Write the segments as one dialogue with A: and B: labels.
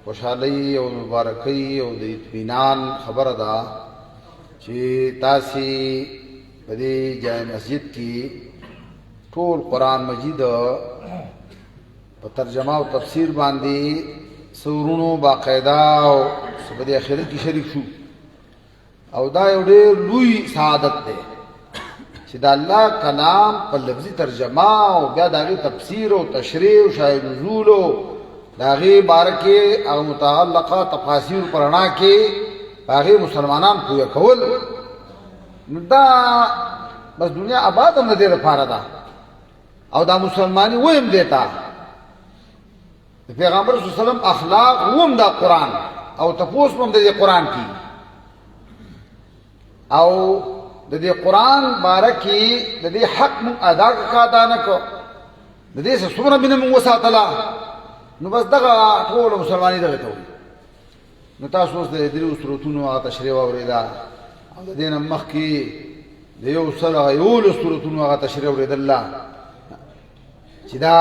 A: خوشحالی او مبارکی او د اطمینان خبره ده چې تاسې په دې جامع مسجد کې ټول قرآن مجید په ترجمه او تفسیر باندې سورونو باقاعده او په دې اخرت کې شریک شو او دا یو ډېر لوی سعادت دی چې د الله کلام په لفظي ترجمه او بیا د هغې تفسیر او تشریح او شاهد نزول او د هغې باره کې هغه متعلقه تفاسیر په رڼا کې په هغې مسلمانان پوهه کول نو دا بس دنیا آباد هم د دې لپاره ده او دا مسلمانی ویم دیتا د پیغمبر صلی الله علیه وسلم اخلاق وم دا قرآن او تپوس هم د دې قرآن کې او د دې قرآن باره کې د دې حق مونږ ادا کا ادا نه کو د دې څه څومره مینه مونږ وساتله نو بس دغه ټول مسلمانۍ دغه ته وایي نو تاسو اوس د دریو سورتونو هغه تشریح واورېده او د دې نه مخکې د یو سل هغه یولس سورتونو هغه تشریح اورېدله چې دا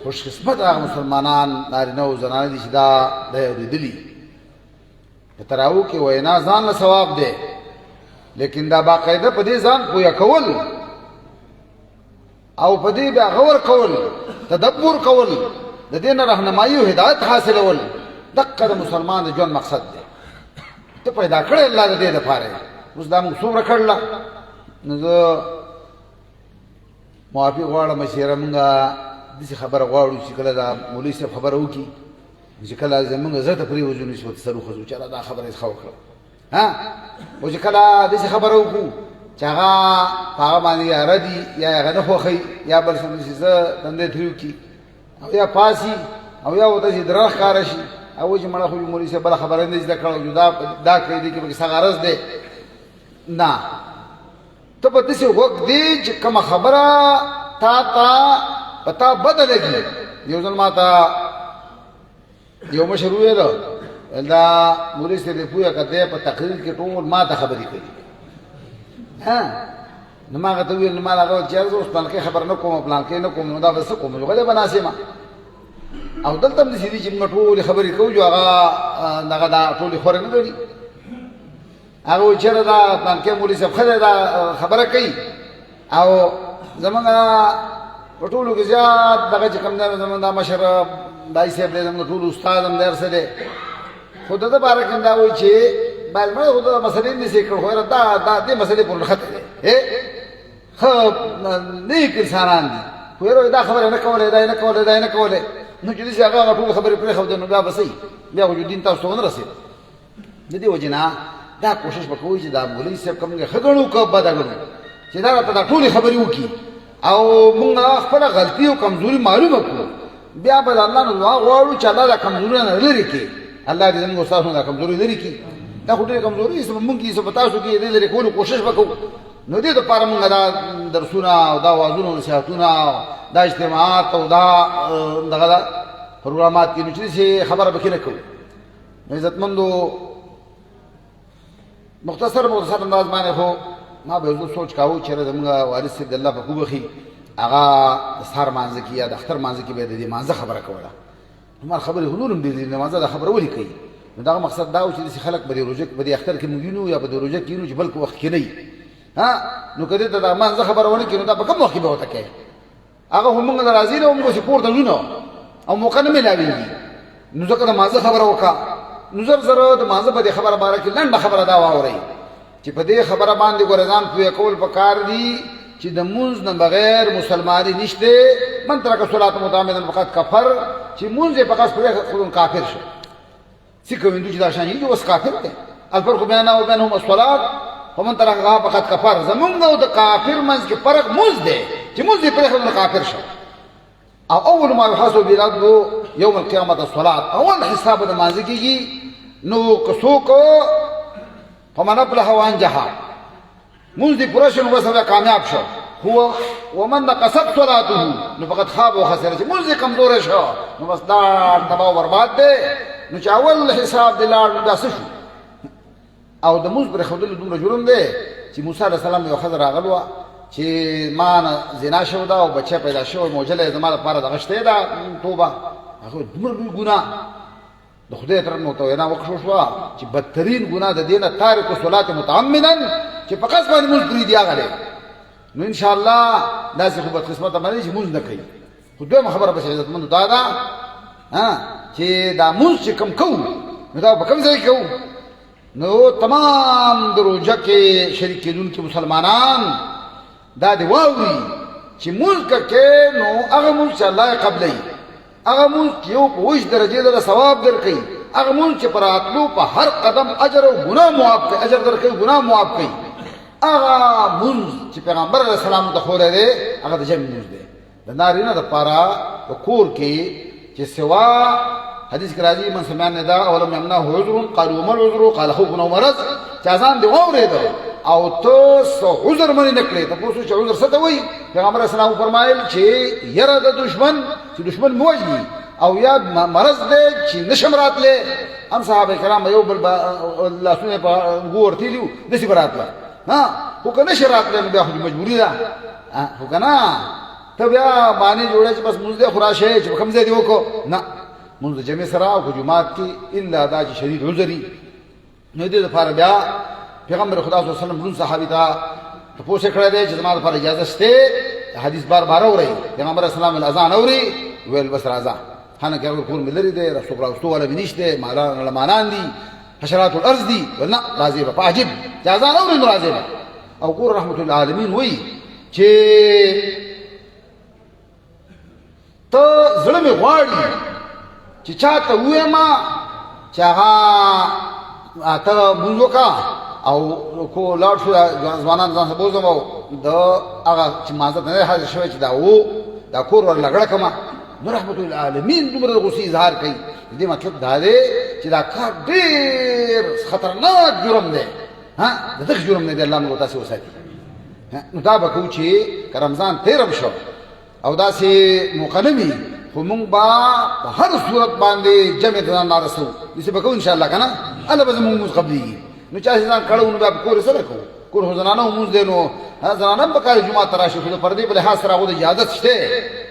A: خوش قسمت هغه مسلمانان نارینه او زنانه دي چې دا اورېدلي په تراو کې وینا ځان له ثواب دی لیکن دا باقاعده په دې ځان پوهه کول او په دې بیا غور کول تدبر کول د دې نه رهنمایي او هدایت حاصلول دغه د مسلمان د ژوند مقصد دی ته پیدا کړی الله د دې لپاره اوس دا موږ څومره کړله نو زه معافي غواړم چې مونږ داسې خبره غواړو چې کله دا مولوي صاحب خبره وکړي چې کله زمونږ زړه ته پرېوځو نو چې ورته سر وخوځو چې دا خبره یې ښه وکړه او چې کله داسې خبره وکړو چې هغه په هغه باندې یا ردي یا هغه نه خوښوي یا بل څه چې زه دندې ترې وکړي او یا پاسي او یا ورته چې درغ ښکاره شي او چې مړه خو مولوي صاحب بله خبره نه زده کړه او دا کړی دی کې پکې څه غرض دی نه ته په داسې وخت دی چې کومه خبره تا پتا بده لګي یو ځل ما ته یو مشر وویل دا مولوي صاحب پوهه کړی په تقریر کې ټول ما ته خبرې کوي نو ما هغه ته وویل نو ما هغه چې زه اوس پلانکې خبره نه کوم پلانکې نه کوم نو دا به څه کوم نو غلی به ناسې او دلته هم داسې دي چې موږ ټولې خبرې کوو چې هغه دغه دا ټولې خورې نه ګڼي هغه وایي چېرې دا پلانکې مولوي صاحب ښه دی دا خبره کوي او زمونږ په ټولو کې زیات دغه چې کوم دی زمونږ دا مشر دای صاحب دی زمونږ ټول استاد هم دی هر څه دی خو د ده باره کې دا وایي چې باید مړه خو دا مسلې نشي کړ خو دا دې مسلې پورې نښتې دی ښه نیک انسانان دي خو یاره دا خبره نه کولی دا یې نه کولی دا یې نه کولی نو چې داسې هغه ټولې خبرې پرېښودې نو بیا به صحیح بیا خو دین تاسو ته ونه رسېد د دې وجې نه دا کوشش به کوئ چې دا مولوي صاحب کوم ښه ګڼو که بده ګڼو چې دا راته دا ټولې خبرې وکړي او موږ خپله غلطي او کمزوري معلومه کړو بیا به د الله نه دعا غواړو چې الله دا کمزوري نه لرې کړي الله دې زموږ ستاسو دا کمزوري لرې کړي دا خو ډېرې کمزوري څه به مونږ کې څه به تاسو کې دې لرې کولو کوشش به کوو نو دې دپاره مونږ دا درسونه او دا وعظونه او نصیحتونه دا اجتماعات او دا دغه دا پروګرامات کې نو چې داسې خبره به کې نه کوو نو عزتمندو مختصر انداز باندې خو ما به یو سوچ کاوه چې زموږ والد صاحب د الله په خوب خي هغه د سهار مانځه کې یا د اختر مانځه کې به د دې مانځه خبره کوله نو خبرې هنور هم دې مانځه دا خبره ولې کوي نو دا مقصد دا و چې داسې خلک به د روژه په دې اختر کې موږ وینو یا په د روژه کې وینو چې بل وخت کې نه وي نو که دې ته دا مانځه خبره ونه کړي نو دا په کوم وخت کې به ورته کوي هغه خو موږ نه راځي نه موږ چې پورته ځو او موقع نه میلاوېږي نو ځکه د مانځه خبره وکړه نو زر د مانځه په دې خبره باره کې لنډه خبره دا واورئ چې په دې خبره باندې ګورې ځان پوهه کول پکار دي چې د مونځ نه بغیر مسلماني نشته من ترک صلات متعمدا فقط کفر چې مونځ یې فقط پرې خودن کافر شو څه کوي چې دا شان یې اوس کافر دی الفرق بیننا و بینهم الصلات ومن ترکها فقط کفر زمونږ او د کافر منځ کې فرق مونځ دی چې مونځ یې پرې خودن کافر شو او اول ما يحاسب بالعبد يوم القيامه الصلاه اول حساب د مانځ کېږي نو کڅوک فمن افلح وانجح منذ پرشن وسره کامیاب شو هو ومن نقصت صلاته نو فقط خاب وخسر چې منذ کمزور شو نو بس دا تباہ برباد دی نو چې اول حساب د لار نو داسه شو او د موږ پر خدای دومره جرم دی چې موسی علیه السلام یو خضر راغلو چې ما نه زنا شو دا او بچه پیدا شو موجله زما لپاره دغه شته دا توبه هغه دومره لوی ګناه د خدای طرف نو ته وینا وکړو شو چې بدترین ګناه د دینه تارک الصلاه متعمدا چې په قصد باندې مونږ کړی دی هغه نو ان شاء الله داسې خو بدقسمته باندې چې مونږ نه کوي خو دویمه خبره به عزتمند دا ده چې دا مونږ چې کم کوو نو دا په کوم ځای کوو نو تمام د روژه کې شریک کېدونکي مسلمانان دا دی واوري چې مونږ کې نو هغه مونږ چې الله یې قبلوي هغه مونږ چې یو په ویش درجې د ثواب درکوي هغه مونږ چې پر راتلو په هر قدم اجر او ګناه معاف کوي اجر درکوي ګناه معاف کوي هغه مونږ چې پیغمبر علیه السلام ته خوره دی هغه د جمع مونږ دی د نارینه دپاره په کور کې چې سوا حدیث کې راځي من سمع النداء ولم يمنعه عذر قالوا وما العذر قال خوف او مرض چې اذان دی واورېد او ته عذر منې نه کړې ته پوښتنه چې عذر څه ته وایي پیغمبر اسلام فرمایل چې یره د دشمن چې دشمن موجني او یا مرض دی چې نشم راتله هم صحابه کرام یو بل لاسونه په ګورتي دیو نشي براتله خو که نشي راتله نو بیا خو مجبوري ده خو که نه ته بیا باندې جوړه چې بس مونږ دې خراشه چې کوم ځای دی وکړو نه مونږ جمع سره او جمعات کې الا دا چې شدید عذري نو دې لپاره بیا پیغمبر خدا صلی الله علیه وسلم رون صحابي ته پوښتنه کړې ده چې زما لپاره اجازه شته حدیث بار بار اوري پیغمبر اسلام الاذان اوري ویل بس راځه خانه کې کور ملري ده رسول الله ولا بنشته مالان دي حشرات الارض دي ولا راځي په عجب اذان اوري راځي او ګور رحمت العالمین وی چې ته زړه می غواړي چې چاته وې ما چې هغه ته مونږ وکړه او کو لاړ شو ځوانان ځان بوزم او د هغه چې مازه نه حاضر شوی چې دا کور ور لګړه کما نو رحمت العالمین دومره غوسې اظهار کوي دې مطلب دا دی چې دا کار ډېر خطرناک جرم دی د دغه جرم نه دی الله موږ تاسو وساتي نو دا به کوو چې رمضان تیرم شو او داسې مقنمي خو مونږ به په هر صورت باندې جمع ته ځان راسو داسې به کوو ان شاء الله که نه الله به زموږ مونځ قبلېږي نو چا چې ځان کړو نو بیا په کور سره کوو کور خو زنانه مونځ دی نو زنانه هم پکار جومات ته راشي خو د پردې په لحاظ سره هغو د اجازت شته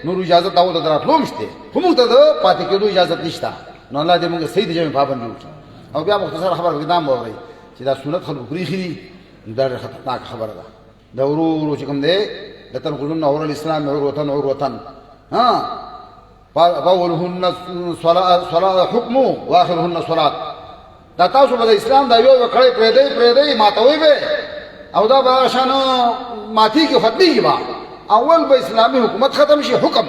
A: نور اجازت هغو ته د راتلو هم شته خو مونږ ته د پاتې کېدو اجازت نشته نو الله دې مونږ صحیح د جمع پابند وکړي او بیا مختصر خبره پکې دا هم واورئ چې دا سنت خلکو پرېښي دي دا ډېره خطرناکه خبره ده دا ورو ورو چې کوم دی لتنقضن عروة الإسلام عروة فأولهن صلاة حكم وآخرهن صلاة دا تاسو به د اسلام دا یو کړی پرېږدئ ماتوئ به او دا به هغه شان ماتېږي ختمېږي به اول به اسلامي حکومت ختم شي حکم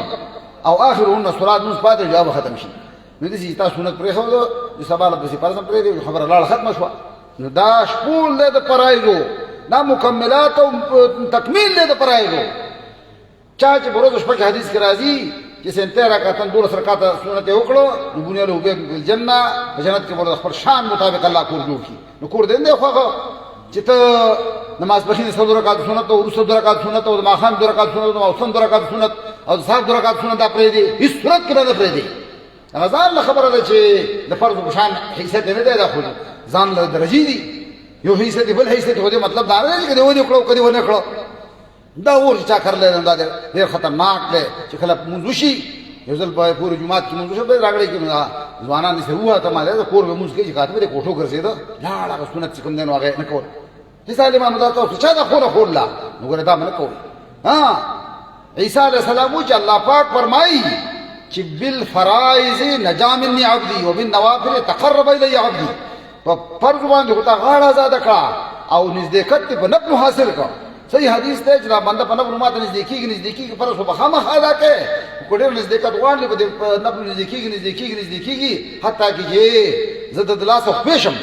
A: او آخرهن صلاة لمونځ پاتې جواب به ختم شي نو داسې تاسو سنت پرېښودو د سبا لپسې پرځم پرېږدئ خبره لاړه ختمه شوه نو دا شپول دی د فرایضو دا مکملات او تکمیل دی د فرایضو چا چې په ورځ شپه کې حدیث کې راځي چې 70 رکعات 12 رکعات سنت یې وکړو نو بنیا له به الجنه په جنت کې ورته خپل شان مطابق الله کور جوړ کړي نو کور دې نه خوغه چې ته نماز پخې 100 رکعات سنت او 200 رکعات سنت او ماخام 2 رکعات سنت او 100 رکعات سنت او 100 رکعات سنت پرې دي هیڅ صورت کې نه پرې دي غزان خبره ده چې د فرض په شان حیثیت نه دی دا خو ځان له درجه دي یو حیثیت بل حیثیت خو دې مطلب دا نه دی چې ونه کړو کدی ونه کړو دا ور چا کړل دا ډېر خطرناک دی چې کله مونږ شي یو ځل په پوره جمعات کې مونږ به راغړې کې ځوانان نشه هوا ته مالې کور به مونږ کې چې کاتبه کوټو ګرځیدا لاړه سنت څخه نه واغې نه کول هیڅ عالمان دا تاسو چا دا خور لا نو ګره دا نه کول عیسی علیہ السلام چې الله پاک فرمایي چې بالفرائض نجا مني عبدي وبالنوافل تقرب الي عبدي په فرض باندې هوتا غاړه آزاد کړه او نزدېکت په نفل حاصل کړه صحیح حدیث ته چې بنده په نفل ماته نزدېکیږي فرض په خامخ ادا کوي کوډر نزدېکت غواړي په نفل نزدېکیږي حتی کې زده د لاس او پېشم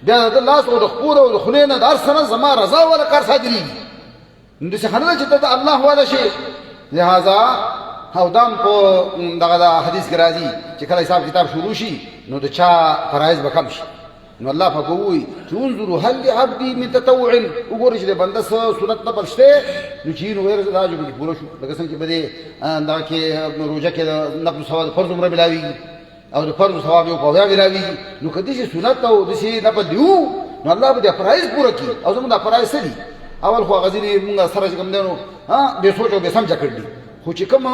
A: بیا د لاس او د خور او د خلینه د ارسنه زما رضا ولا کار صادري نو څه خنه چې ته الله ولا شي لہذا او دام په دغه حدیث کې راځي چې کله حساب کتاب شروع شي نو د چا فرایض به کم شي نو الله په کوی چې انظروا هل لعبدي من تطوع وګورئ چې بنده سنت نه بلشته نو چې نو ور راځي به پوره شو لکه څنګه چې بده دا کې روزه کې نفل ثواب فرض عمره ملاوي او د فرض ثواب یو په ملاوي نو کدي چې سنت او د شي نه بدیو نو الله به فرایض پوره کړي او زموږ د فرایض سړي اول خو غزيني موږ سره کوم دینو به سوچو به سمجھ کړی خو چې کوم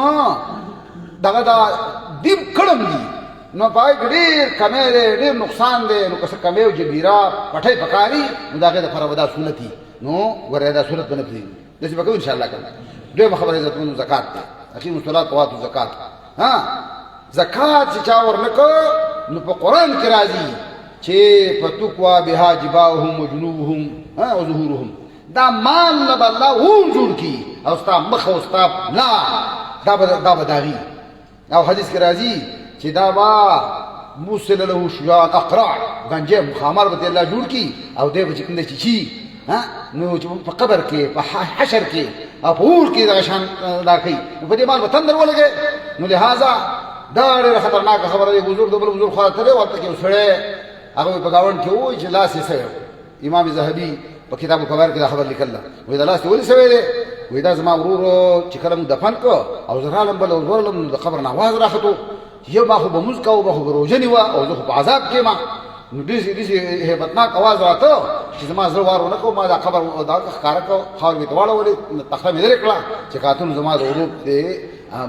A: دغه دا دیم کړم دي نو پای ډېر کمی دی ډېر نقصان دی نو که څه کمی او جبیره پټۍ پکاري نو د هغې دپاره به دا سنت وي نو ګوره دا سنت به نه پرېږدي داسې به کوو انشاءالله که دویمه خبره عزتمنو زکات دی اقیموا الصلاة وآتوا الزکات زکات چې چا ورنه کړ نو په قرآن کې راځي چې فتقوا بها جباههم وجنوبهم وظهورهم دا مال نه به الله اور جوړ کړي او ستا مخ او ستا ملا دا به داغي او حدیث کې راځي چې دا به موسل له شجاع اقرع گنجه مخامر به الله جوړ کړي او دی به چې کوم دی چې نو چې په قبر کې په حشر کې او په اور کې دغه شان دا کوي نو په دې مال به تندر ولګي نو لهذا دا ډېره خطرناکه خبره دی بزرګ د بل بزرګ خوا ته دی ورته کې یو سړی هغه په ګاونډ کې وایي چې لاس یې سوی امام ذهبي په کتاب الکبائر کې دا خبر لیکله وایي دا لاس یې ولې سوی دی وایي دا زما ورور چې کله موږ دفن کړو او زه رالم بله ور ورلم نو د قبر نه اواز راختو چې یو ما خو به مونځ کوو به خو به روژه نیوه او زه خو په عذاب کې یم نو داسې هیبتناک اواز راته چې زما زړه وار ونه کړو ما دا قبر دا ښکاره کړو خاورې مې ته واړولې تخته مې لرې کړه چې کاتون زما د ورور د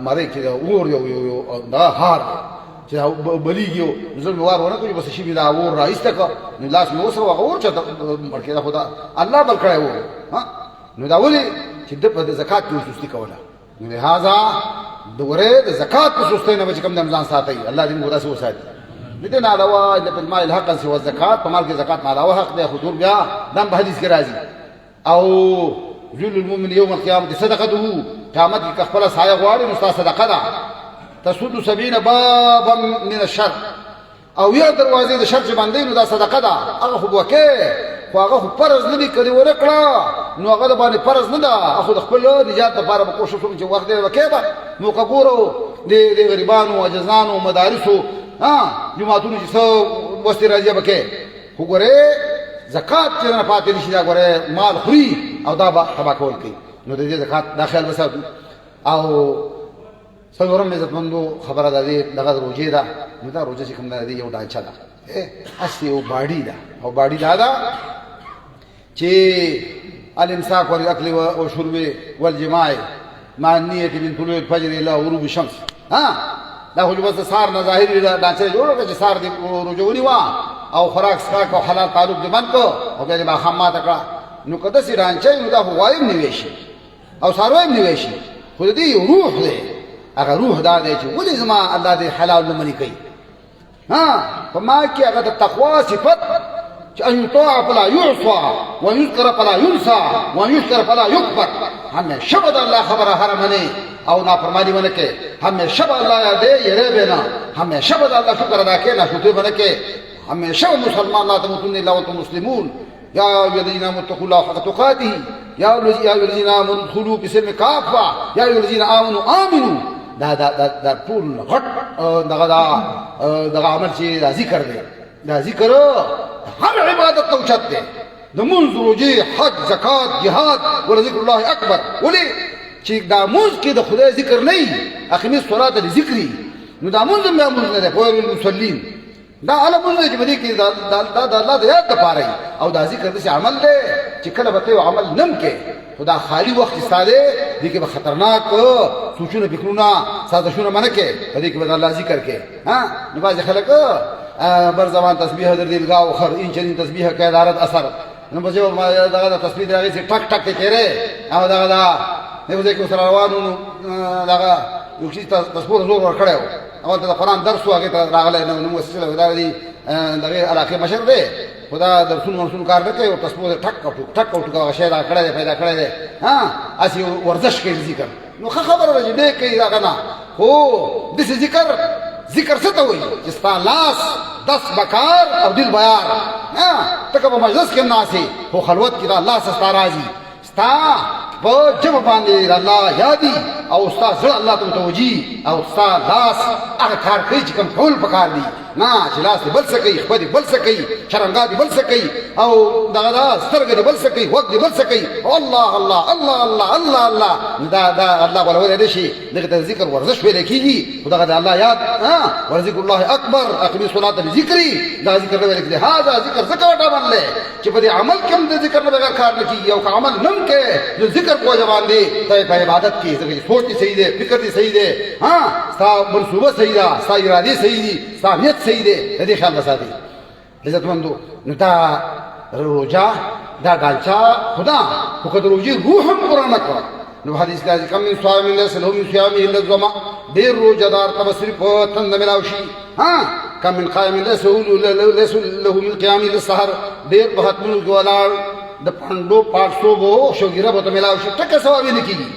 A: مرۍ کې د اور یو دغه هار چې بلیږي زړه مې وار ونه کړو بس شي مې دا اور را ایسته کړه نو لاس مې وسو هغه اور چېرته مړ کېده خو دا الله بل کړی و نو دا ولې چې ده په زکات کې سستي کوله نو لهذا د ورې د زکات په سستۍ نه به چې کوم د ځان ساتئ الله دې موږ داسې وساتي دې نه علاوه د المال الحق سوى الزکات په مال کې زکات نه علاوه حق دی خو بیا دم په حدیث کې راځي او ذل المؤمن يوم القيامه صدقته قیامت کې خپل سایه غواړي نو صدقه ده تسد 70 بابا من الشر او یو دروازې د شر چې باندې نو دا صدقه ده هغه خو وکه خو هغه خو فرض نه دي کړی ورکړه نو هغه باندې فرض نه ده اخو د خپل نجات لپاره به کوشش وکړي چې وخت دې وکه به نو کګورو د غریبانو او جزانو مدارسو جماعتونو چې څو وستې راځي به کې خو ګورې زکات چې نه پاتې نشي دا ګورې مال خوري او دا به تباه کول کوي نو د دې زکات دا خیال وساتو او څلورم عزتمندو خبره ده دې دغه روژې ده نو دا روژه چې کوم ده یو ډانچه ده هسې یو باډي ده او باډي دا ده چې الامساک والاکل والشرب والجماع مع النیة من طلوع الفجر الى غروب الشمس دا خو بس سار نه ظاهري ډانچه جوړ کړ چې سار دې روژه ونیوه او خوراک څښاک او حلال تعلق دې بند کړو او بیا دې ماښام ماته کړه نو که داسې ډانچه نو دا خو غایب نیوی شي او څاروی هم نیوی شي خو د دې یو روح دی هغه روح دا دی چې ولې زما الله دې حلال نه منې کوي په ما کې هغه د تقوا صفت چې ان يطاع فلا يعصى ويذكر فلا ينسى ويشكر فلا يكفر همیشه به د الله خبره هره منې او نافرمانی ونه کې همیشه به الله یادې یری به نه همیشه به د الله شکر ادا کې ناشکري به نه کې همیشه مسلمان لا تموتن الا وانتم مسلمون یا ایها الذین آمنوا اتقوا الله حق تقاته یا ایها الذین آمنوا ادخلوا فی السلم کافة یا ایها الذین آمنوا آمنوا دا ټول غټ دغه عمل چې دا ذکر دی دا ذکر هر عبادت ته اوچت دی د منځ روژې حج زکات جهاد ولذکر الله اکبر ولې چې دا مونځ کې د خدای ذکر نه وي اقیم الصلاة لذکري نو دا مونځ هم مونځ نه دی فویل للمصلین دا هغه مونځ دی چې په دې کې دا الله د یاد دپاره او دا ذکر داسې عمل دی چې کله به ته یو عمل نم کې خو دا خالي وخت ستا دی دې کې به خطرناک سوچونه فکرونه سازشونه منه کې په دې کې به د الله ذکر کې نو بعضې خلک بر زمان تسبیح در دلگاه و خر این چنین تسبیح که دارد اثر نو بس یو دغه تسبیح دغه چې ټک ټک ته کېره او دغه دا نو ځکه سره روانو دغه یو چې تاسو زور ور کړو او د قرآن درس واګه ته راغله نو مؤسسه ودار دي دغه علاقه مشر دی خدا درسونه کار نه کوي او تاسو ټک ټک شی دا کړی پیدا کړی دی اسی ورزش کوي ذکر نو خبره راځي دې کوي دا کنه خو د ذکر څه ته وایي چې ستا لاس دس بکار او دل بیار ته که په مجلس کې ناسې خو خلوت کې دا الله ستا راځي ستا په ژبه باندې الله یادي او ستا زړه الله ته متوجي او ستا لاس هغه کار کوي چې کوم ټول پکار دي نه چې لاس دې بل څه کوي خپه دې بل څه کوي شرنګا دې بل څه کوي او دغه سترګې دې بل څه کوي وخت دې بل څه کوي الله الله الله الله الله الله دا الله ولا دې شي دغه ذکر ورزش ویل کیږي خدای د الله یاد ورذکر الله اکبر اقمی صلات ذکری دا ذکر ویل کیږي هاذا ذکر زکاټه باندې چې په دې عمل کې د ذکر نه بغیر کار نه کیږي او عمل نن کې جو ذکر کو جوان دی ته عبادت کې سوچ دې صحیح دی فکر دې صحیح دی ها ستا منصوبه صحیح ده ستا اراده صحیح دي ستا نیت صحیح دی دې خیال وساتي عزتمندو نو دا روجا دا ډالچا خدا خو کده روجي روح هم قران کړ نو حدیث کې کم من صائم ليس له من صيامه الا الظما ډیر روزدار تبصری په تند ملاوشي ها کم من قائم ليس له من قيام الا السحر ډیر په ختمو ګولار د پندو پارسو وو شوګیره به ملاوشي ټکه ثواب نه کیږي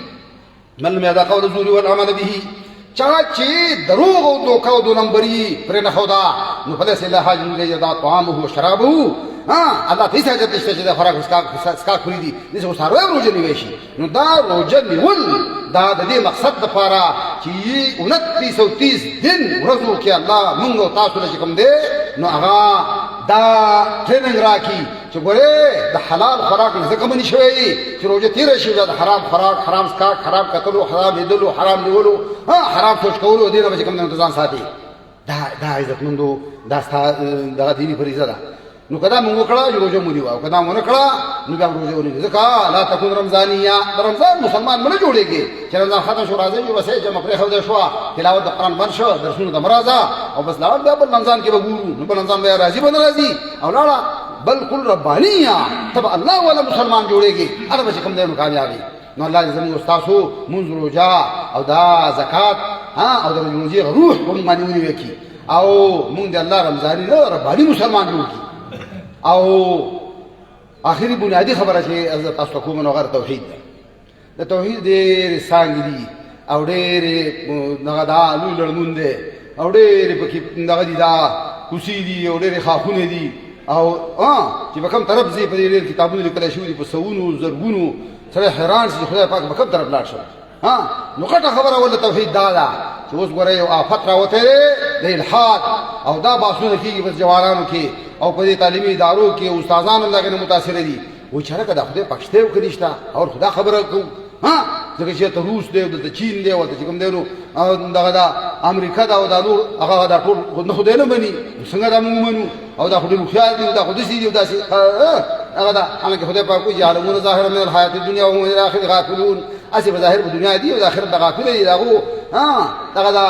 A: من مې دا قول زوري والعمل به چا چې دروغ او دوکا او دو نمبري پر نه خدا نو فلس الله حاج نه دا طعامه وشرابه الله ته حاجت نشته چې د خوراک اسکا خوري دي نو سره روزه نیوي شي نو دا روزه نیول دا د دې مقصد لپاره چې 2930 دن ورځو کې الله موږ تاسو له کوم دی نو هغه دا ټریننګ راکې چې ګوره د حلال خوراک نه ځکه منی شوی چې روزه تیر شي د حرام خوراک حرام اسکا حرام قتل حرام لیدلو حرام نیولو حرام سوچ کولو دې نه به کوم نه ځان ساتي دا عزت مندو دا دغه دینی فریضه ده نو کدا مونږ کړه چې روزه مونږ دیو کدا مونږ کړه نو بیا روزه ونی ځکه لا تكون رمضانيه رمضان مسلمان مونږ جوړيږي چې رمضان ختم شو راځي یو وسه جمع پرې خو ده شو تلاوت د قران بن شو درسونه د مرزا او بس لاړ بیا بل رمضان کې وګورو نو بل رمضان بیا راځي بن راځي او لاړه بل کل ربانيه تبع الله ولا مسلمان جوړيږي هر به کوم دی نو کامیابی نو الله دې زموږ استادو مونږ روزه او دا زکات او د روزي روح کوم باندې ونی وکي او مونږ د الله رمضان نه رباني مسلمان جوړي او اخري بنیادی خبره چې عزت تاسو کوم نو غیر توحید ده د توحید ډېر څنګه دي او ډېر دغه دا لړمون دي او ډېر پکې دغه دي دا کوسی دي او ډېر خافونه دي او چې په کوم طرف زی په دې کتابونو لیکل شوی دي په سونو زرګونو سره حیران شي خدای پاک په کوم طرف لاړ شو نو کټه خبره ول توحید دا ده چې اوس ګوره یو آفت راوته د الحاد او دا باسونه کیږي بس جوانانو کې او په دې تعلیمي ادارو کې استادانو لګنه متاثر دي و چې راکه د خدای پښته وکړیشتا او خدا خبره کو ځکه چې ته روس دی د چین دی او ته کوم دی نو دغه دا امریکا دا او دا نور هغه دا ټول نه خدای نه مني څنګه دا موږ منو او دا خدای خیال دی دا خدای سي دی دا سي هغه دا هغه خدای پاک کو یعلمون ظاهر من الحیات الدنیا وهم الاخر غافلون اسی بظاهر په دنیا دی او د اخرت د غافل دی داغو دغه دا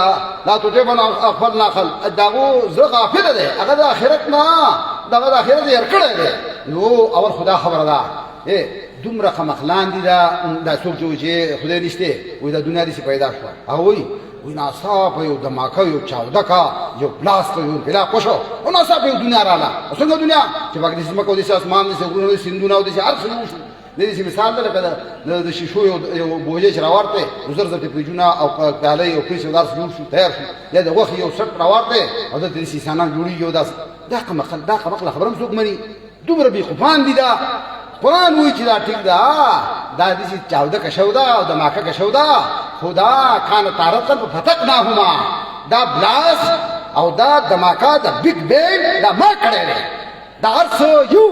A: لا تجبن اغفلنا خل داغو زړه غافل دی هغه د اخرت نه دغه د اخرت یې کړی دی نو اول خدا خبره ده دومره خمخلان دي دا څوک چې خدای نشته وای دا دنیا دې پیدا شو او وای ناصاف یو دماکه یو چاودکا یو پلاستر یو بلا کوشو او ناصاف یو دنیا رااله څنګه دنیا چې باندې سم کو دي اسمان دي غرونه سندونه او دي هر څه نو دې مثال ده د شیشو یو بوجه چې راورته وزر زته پېجونه او پیاله او پیسې دار جوړ شو تیار شو یا د وخت یو سټ راورته او د دې سیسانان جوړي یو دا قمقل خبرم څوک مني دومره بي خوفان دي دا قرآن وی چې دا ټیک دا دې چې چاوده کښو دا او د ماکه کښو دا خدا کان تارقن فتقناهما دا بلاس او دا دماکه د بیگ بینګ دا ما کړی دا ارث یو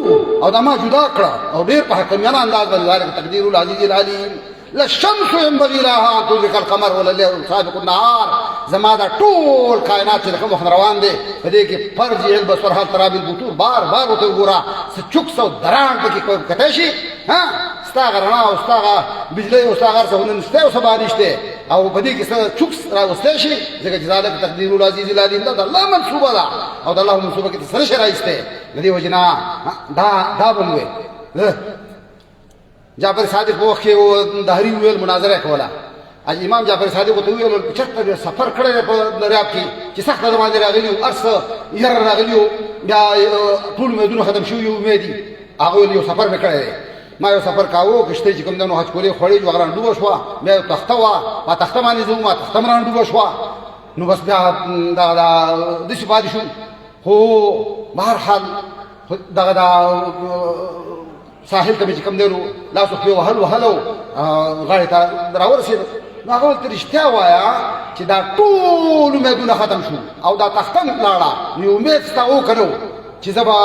A: او دا ما جدا کړ او ډیر په حکمیانه انداز باندې تقدیر العزیز العلیم لا الشمس ينبغي لها ان تدرك القمر ولا الليل سابق النهار زما دا ټول کائنات چې کوم روان دي په دې کې فرض البصر هل تراب البطور بار وته وګوره چوک سو دران پکې کوم کته شي ستاغه رڼا او ستاغه بجلی او ستاغه څونه نشته او سبا نشته او په دې کې څه چوک راوسته شي ځکه چې ذالک تقدیر العزیز العلیم دا الله منصوبه ده او د الله منصوبه کې سره شرایسته لدی وجنا دا بموي جعفر صادق په وخت کې دهری ویل مناظره کوله اج امام جعفر صادق ته ویل چې سفر کړی په دریاب کې چې سخت زمانه راغلی او ارس ير راغلی بیا ټول مدونه ختم شو یو امیدي هغه یو سفر وکړی ما یو سفر کاوه کشته چې کوم دنو حج کولې خړې وغران ډوب شو بیا تخته وا ما تخته باندې زوم ما تخته مران ډوب شو نو بس بیا دا د شي پاتې شو هو بهر حال دا ساحل ته چې کوم دیرو لاس خو وهلو غاړه ته راورسید نو هغه ورته رښتیا وایه چې دا ټول امیدونه ختم شو او دا تخته مې لاړه نو امید ستا و که نه چې زه به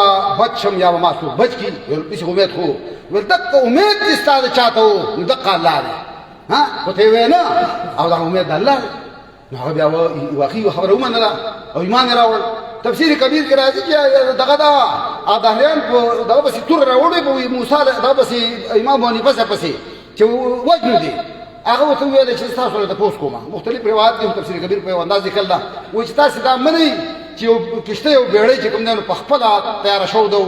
A: بچ شم یا به ما څوک بچ کړي ویل پسې امید خو ویل دقه امید دې ستا د چا ته و نو دقه الله دی ها خو ته یې ویې نه او دا امید د الله دی نو هغه بیا واقعي خبره ومنله او ایمان یې راوړ تفسیر کبیر کې راځي چې دغه دا دهریان په دغه پسې تور راوړی په موسی دغه پسې امام حنیفه صاحب پسې چې وجنو دي هغه ورته وویل چې تاسو له تپوس کوم مختلف روایت دي تفسیر کبیر په یو انداز لیکل ده وایي چې تاسو دا منئ چې یو کشته یو بیړۍ چې کوم دی نو په خپله تیاره شو ده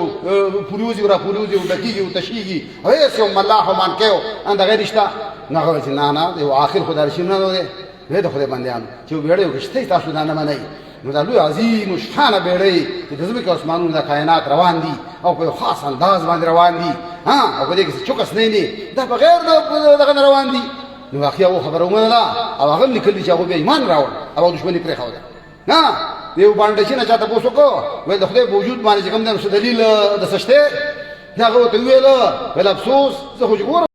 A: پوریوځي را پوریوځي او ډکېږي او تشېږي هېڅ یو ملاح او مانکی و هغه رشته نو هغه ویل چې نه نه یو آخر خو دا رشیم نه دی وی د خدای بندیانو چې یو بیړۍ او کشته تاسو دا نه منئ نو دا لوی عظیم شانه بیړۍ چې د ځمکې اسمانونو د کائنات روان دي او په یو خاص انداز باندې روان دي او په دې کې چوکس نه دي دا بغیر دغه نه روان دي نو واقعیا و خبره ومنله او هغه هم لیکلي چې هغه بیا ایمان راوړ او دښمني پرېښوده نه یو باندې چې نه چا تپوس وکړو ویل د خدای په وجود باندې چې کوم دی نو څه دلیل د څه شته هغه ورته وویل افسوس زه خو چې ګورم